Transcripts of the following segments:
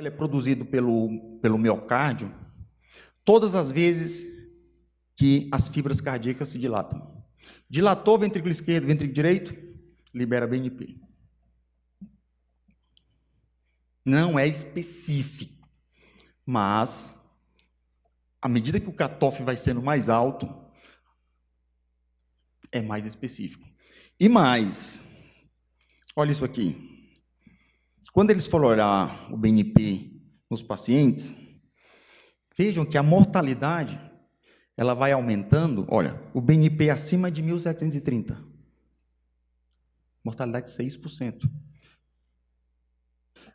ele é produzido pelo miocárdio todas as vezes que as fibras cardíacas se dilatam. Dilatou o ventrículo esquerdo, ventrículo direito, libera BNP. Não é específico, mas à medida que o cutoff vai sendo mais alto, é mais específico. E mais, olha isso aqui. Quando eles foram olhar o BNP nos pacientes, vejam que a mortalidade ela vai aumentando. Olha, o BNP acima de 1.730. Mortalidade de 6%.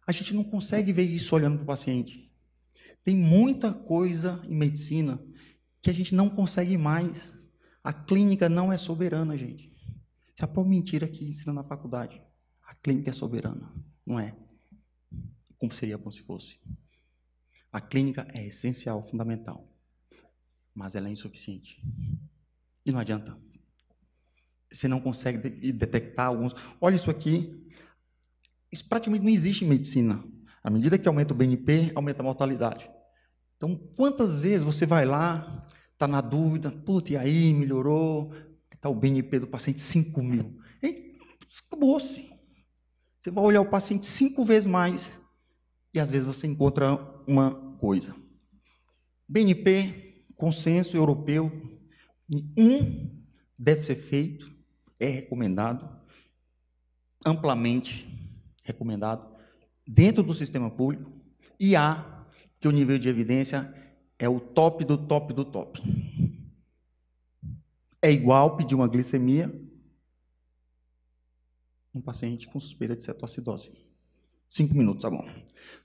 A gente não consegue ver isso olhando para o paciente. Tem muita coisa em medicina que a gente não consegue mais. A clínica não é soberana, gente. Isso é por mentira que ensina na faculdade. A clínica é soberana. Não é. Como seria bom se fosse. A clínica é essencial, fundamental. Mas ela é insuficiente. E não adianta. Você não consegue detectar alguns... Olha isso aqui. Isso praticamente não existe em medicina. À medida que aumenta o BNP, aumenta a mortalidade. Então, quantas vezes você vai lá, está na dúvida, putz, e aí, melhorou, está o BNP do paciente 5.000. Acabou-se. Você vai olhar o paciente 5 vezes mais e, às vezes, você encontra uma coisa. BNP, consenso europeu, deve ser feito, é recomendado, amplamente recomendado, dentro do sistema público, e que o nível de evidência é o top do top do top. É igual pedir uma glicemia um paciente com suspeita de cetoacidose. 5 minutos, tá bom.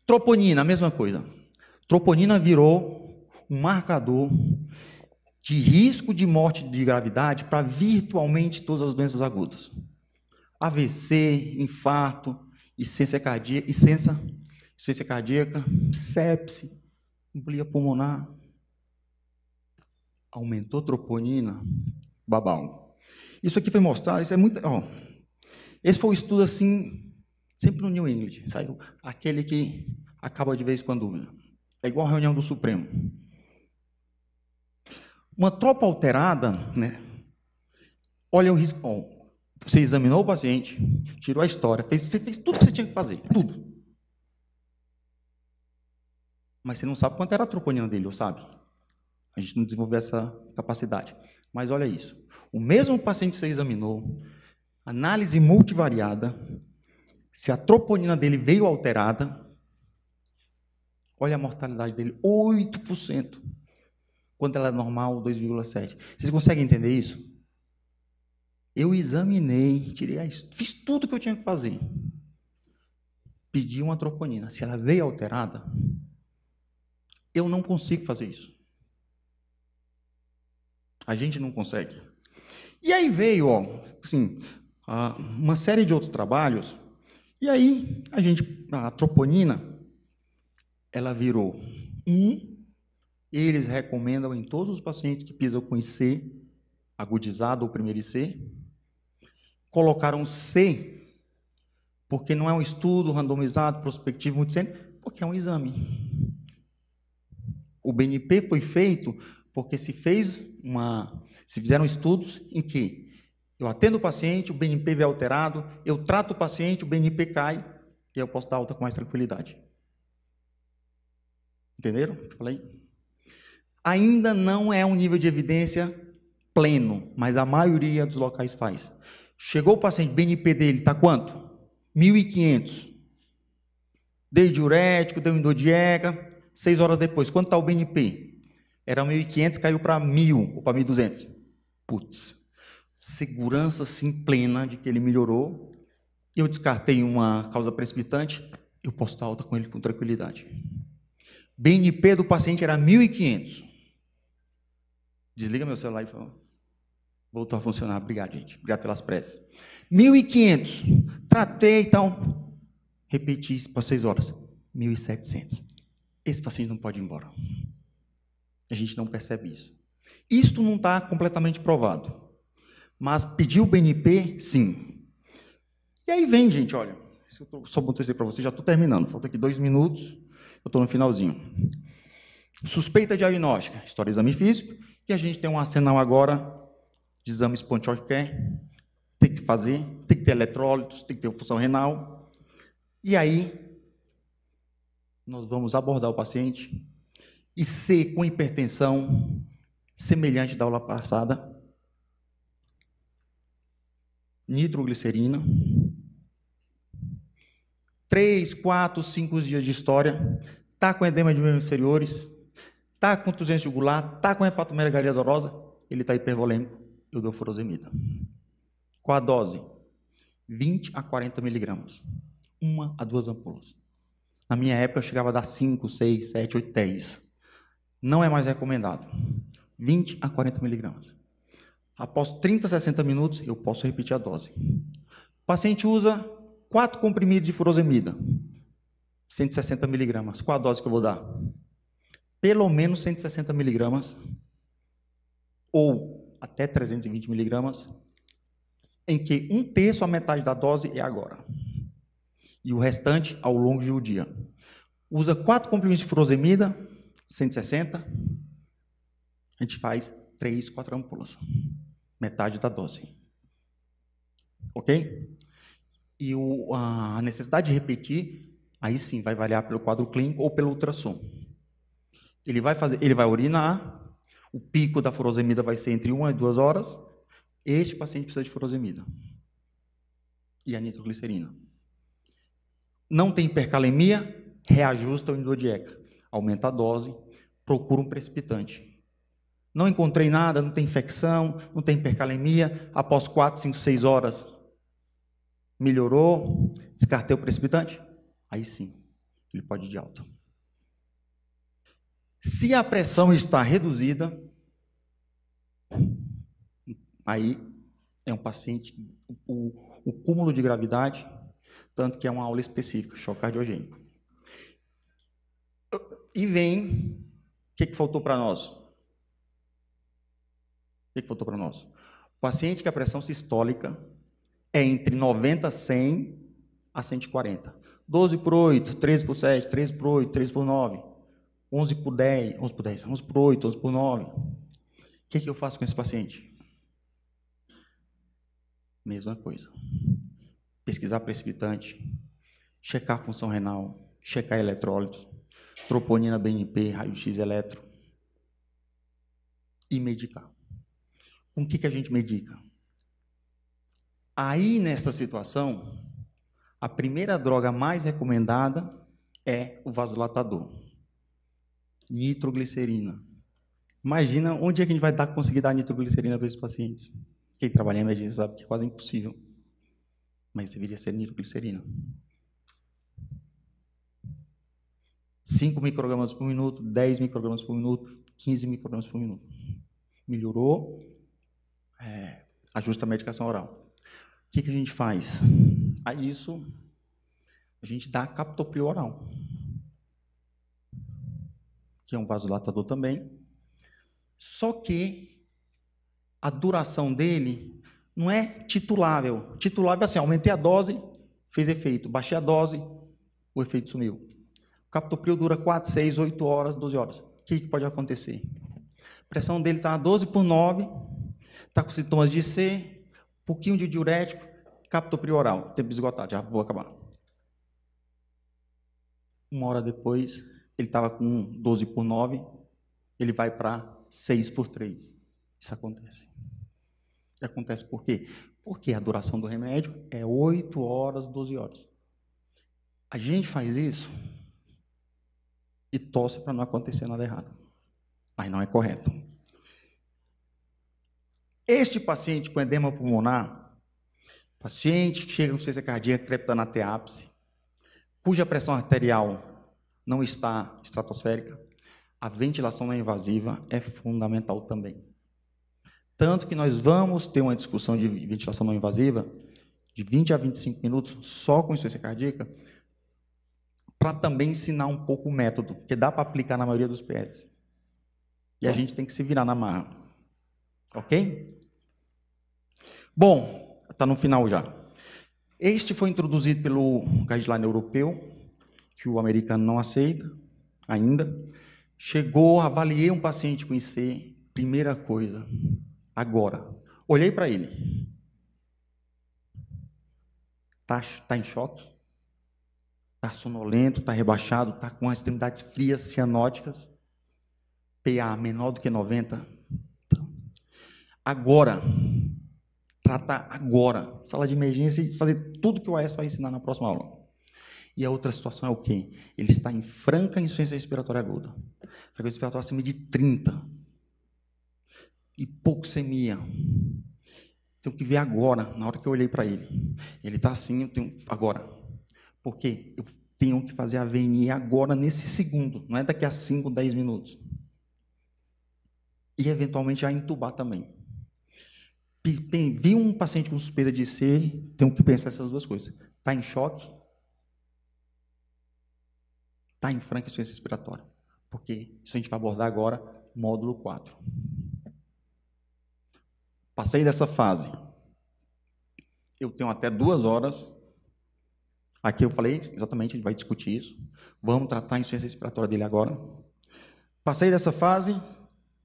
Troponina, a mesma coisa. Troponina virou um marcador de risco de morte de gravidade para virtualmente todas as doenças agudas. AVC, infarto, insuficiência cardíaca, sepse, embolia pulmonar. Aumentou troponina, babau. Isso aqui foi mostrado, isso é muito... esse foi um estudo assim, sempre no New England, saiu aquele que acaba de vez com a dúvida. É igual a reunião do Supremo. Uma tropa alterada, né? Olha o risco. Você examinou o paciente, tirou a história, fez tudo que você tinha que fazer, tudo. Mas você não sabe quanto era a troponina dele, ou sabe? A gente não desenvolveu essa capacidade. Mas olha isso. O mesmo paciente que você examinou, análise multivariada, se a troponina dele veio alterada, olha a mortalidade dele, 8%. Quando ela é normal, 2,7%. Vocês conseguem entender isso? Eu examinei, fiz tudo que eu tinha que fazer. Pedi uma troponina. Se ela veio alterada, eu não consigo fazer isso. A gente não consegue. E aí veio, assim, uma série de outros trabalhos, e aí a troponina, ela virou eles recomendam em todos os pacientes que pisam com IC, agudizado ou primeiro IC, colocaram C, porque não é um estudo randomizado, prospectivo, multicêntrico, porque é um exame. O BNP foi feito porque se fizeram estudos em que eu atendo o paciente, o BNP vem alterado, eu trato o paciente, o BNP cai, e eu posso dar alta com mais tranquilidade. Entenderam? Eu falei. Ainda não é um nível de evidência pleno, mas a maioria dos locais faz. Chegou o paciente, BNP dele está quanto? 1.500. Deu diurético, deu endodieca, 6 horas depois. Quanto está o BNP? Era 1.500, caiu para 1.000 ou para 1.200. Putz, segurança sim plena de que ele melhorou. Eu descartei uma causa precipitante, eu posso dar alta com ele com tranquilidade. BNP do paciente era 1.500. Desliga meu celular e fala. Voltou a funcionar. Obrigado, gente. Obrigado pelas preces. 1.500. Tratei e tal. Repeti isso por 6 horas. 1.700. Esse paciente não pode ir embora. A gente não percebe isso. Isto não está completamente provado. Mas pediu o BNP, sim. E aí vem, gente, olha. Só botei isso aí para você, já estou terminando. Falta aqui 2 minutos. Eu estou no finalzinho. Suspeita diagnóstica, história de exame físico, e a gente tem um arsenal agora de exames point of care, tem que fazer, tem que ter eletrólitos, tem que ter função renal. E aí, nós vamos abordar o paciente e ser com hipertensão semelhante da aula passada, nitroglicerina, 3, 4, 5 dias de história, está com edema de membros inferiores, está com contusão jugular, está com hepatomegalia dolorosa, ele está hipervolêmico, eu dou furosemida. Qual a dose? 20 a 40 miligramas. 1 a 2 ampolas. Na minha época, eu chegava a dar 5, 6, 7, 8, 10. Não é mais recomendado. 20 a 40 miligramas. Após 30 a 60 minutos, eu posso repetir a dose. O paciente usa 4 comprimidos de furosemida. 160 miligramas. Qual a dose que eu vou dar? Pelo menos 160 miligramas. Ou até 320 miligramas. Em que 1/3 a metade da dose é agora. E o restante ao longo do dia. Usa 4 comprimidos de furosemida, 160. A gente faz 3, 4 ampolas. Metade da dose. Ok? E a necessidade de repetir, aí sim, vai variar pelo quadro clínico ou pelo ultrassom. Ele vai urinar, o pico da furosemida vai ser entre 1 e 2 horas. Este paciente precisa de furosemida. E a nitroglicerina. Não tem hipercalemia, reajusta o endodieca. Aumenta a dose, procura um precipitante. Não encontrei nada, não tem infecção, não tem hipercalemia. Após 4, 5, 6 horas, melhorou, descartei o precipitante. Aí sim, ele pode ir de alta. Se a pressão está reduzida, aí é um paciente, o cúmulo de gravidade, tanto que é uma aula específica, choque cardiogênico. E vem, o que faltou para nós? O que faltou para nós? O paciente que a pressão sistólica é entre 90, 100 a 140. 12 por 8, 13 por 7, 13 por 8, 13 por 9, 11 por 10, 11 por 10, 11 por 8, 11 por 9. O que eu faço com esse paciente? Mesma coisa. Pesquisar precipitante, checar a função renal, checar eletrólitos, troponina, BNP, raio-x eletro e medicar. Com o que a gente medica? Aí, nessa situação, a primeira droga mais recomendada é o vasodilatador. Nitroglicerina. Imagina onde é que a gente vai conseguir dar nitroglicerina para esses pacientes. Quem trabalha em emergência sabe que é quase impossível. Mas deveria ser nitroglicerina. 5 microgramas por minuto, 10 microgramas por minuto, 15 microgramas por minuto. Melhorou, ajusta a medicação oral. O que a gente faz? A isso, a gente dá captopril oral, que é um vasodilatador também. Só que a duração dele não é titulável. Titulável é assim, aumentei a dose, fez efeito. Baixei a dose, o efeito sumiu. O captopril dura 4, 6, 8 horas, 12 horas. O que pode acontecer? A pressão dele está 12 por 9, está com sintomas de C, um pouquinho de diurético, captopril oral, tempo esgotado, já vou acabar. 1 hora depois, ele estava com 12 por 9, ele vai para 6 por 3. Isso acontece. Acontece por quê? Porque a duração do remédio é 8 horas, 12 horas. A gente faz isso e torce para não acontecer nada errado. Mas não é correto. Este paciente com edema pulmonar, paciente que chega com insuficiência cardíaca crepitando até ápice, cuja pressão arterial não está estratosférica, a ventilação não invasiva é fundamental também. Tanto que nós vamos ter uma discussão de ventilação não invasiva de 20 a 25 minutos só com insuficiência cardíaca, para também ensinar um pouco o método, que dá para aplicar na maioria dos PS. E a gente tem que se virar na marra. Ok? Bom, está no final já. Este foi introduzido pelo guideline europeu, que o americano não aceita. ainda. Chegou, avaliei um paciente com IC, primeira coisa, agora, olhei para ele. Tá em choque? Está sonolento, está rebaixado, está com as extremidades frias, cianóticas, PA menor do que 90. Agora, tratar agora, sala de emergência e fazer tudo que o AS vai ensinar na próxima aula. E a outra situação é o quê? Ele está em franca insuficiência respiratória aguda. Frequência respiratória acima de 30. Hipoxemia. Tenho que ver agora, na hora que eu olhei para ele. Ele está assim, eu tenho agora. Por quê? Eu tenho que fazer a VNI agora, nesse segundo, não é daqui a 5, 10 minutos. E, eventualmente, já entubar também. Vi um paciente com suspeita de IC, tenho que pensar essas duas coisas. Está em choque? Está em franca insuficiência respiratória. Porque isso a gente vai abordar agora, módulo 4. Passei dessa fase. Eu tenho até 2 horas. Aqui eu falei, exatamente, a gente vai discutir isso. Vamos tratar a insuficiência respiratória dele agora. Passei dessa fase.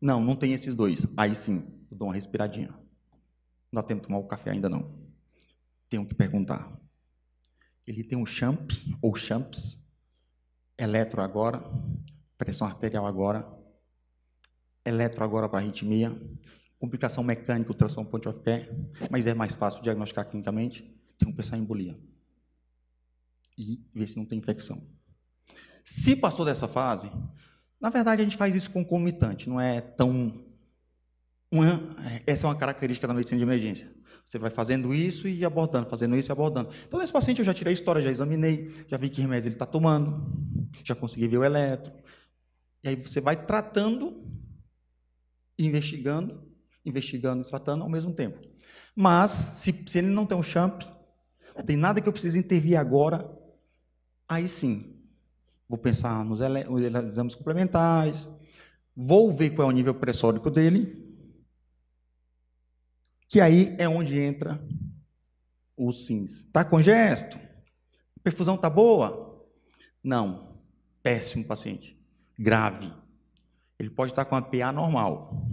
Não tem esses dois. Aí sim, eu dou uma respiradinha. Não dá tempo de tomar o café ainda não. Tenho que perguntar. Ele tem um SHAMP ou SHAMPS, eletro agora, pressão arterial agora, eletro agora para arritmia, complicação mecânica, ultrassom point of care, mas é mais fácil diagnosticar clinicamente. Tem que pensar em embolia. E ver se não tem infecção. Se passou dessa fase, na verdade a gente faz isso concomitante, não é tão... essa é uma característica da medicina de emergência. Você vai fazendo isso e abordando, fazendo isso e abordando. Então, nesse paciente eu já tirei a história, já examinei, já vi que remédio ele está tomando, já consegui ver o eletro. E aí você vai tratando, investigando e tratando ao mesmo tempo. Mas, se ele não tem um SHAMP, não tem nada que eu precise intervir agora, aí sim, vou pensar nos exames complementares, vou ver qual é o nível pressórico dele, que aí é onde entra o SINS. Está congesto? A perfusão está boa? Não. Péssimo paciente. Grave. Ele pode estar com a PA normal,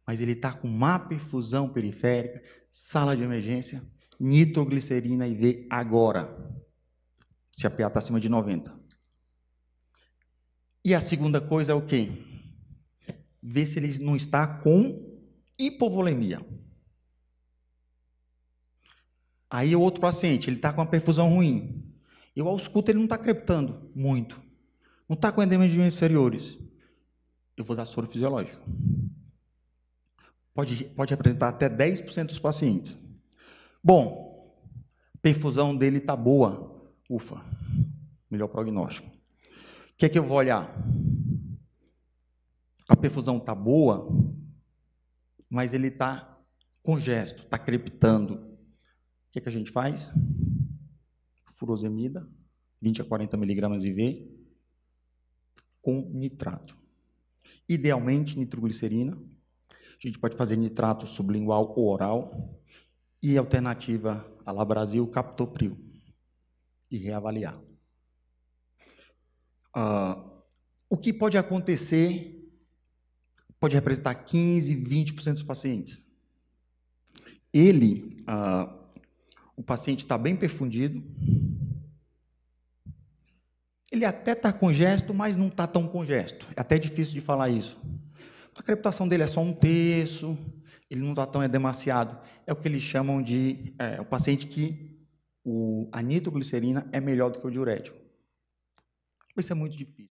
mas ele está com má perfusão periférica, sala de emergência, nitroglicerina IV agora, se a PA está acima de 90. E a segunda coisa é o quê? Ver se ele não está com hipovolemia. Aí o outro paciente, ele está com uma perfusão ruim. Eu ausculto, ele não está crepitando muito. Não está com edemas de inferiores. Eu vou dar soro fisiológico. Pode apresentar até 10% dos pacientes. Bom, a perfusão dele está boa. Ufa, melhor prognóstico. O que é que eu vou olhar? A perfusão está boa, mas ele está congesto, está crepitando. O que é que a gente faz? Furosemida, 20 a 40 miligramas IV, com nitrato. Idealmente, nitroglicerina. A gente pode fazer nitrato sublingual ou oral. E alternativa a Labrasil, captopril. E reavaliar. O que pode acontecer pode representar 15, 20% dos pacientes. O paciente está bem perfundido, ele até está congesto, mas não está tão congesto. É até difícil de falar isso. A crepitação dele é só 1/3, ele não está tão edemaciado. É o que eles chamam de o paciente que a nitroglicerina é melhor do que o diurético. Isso é muito difícil.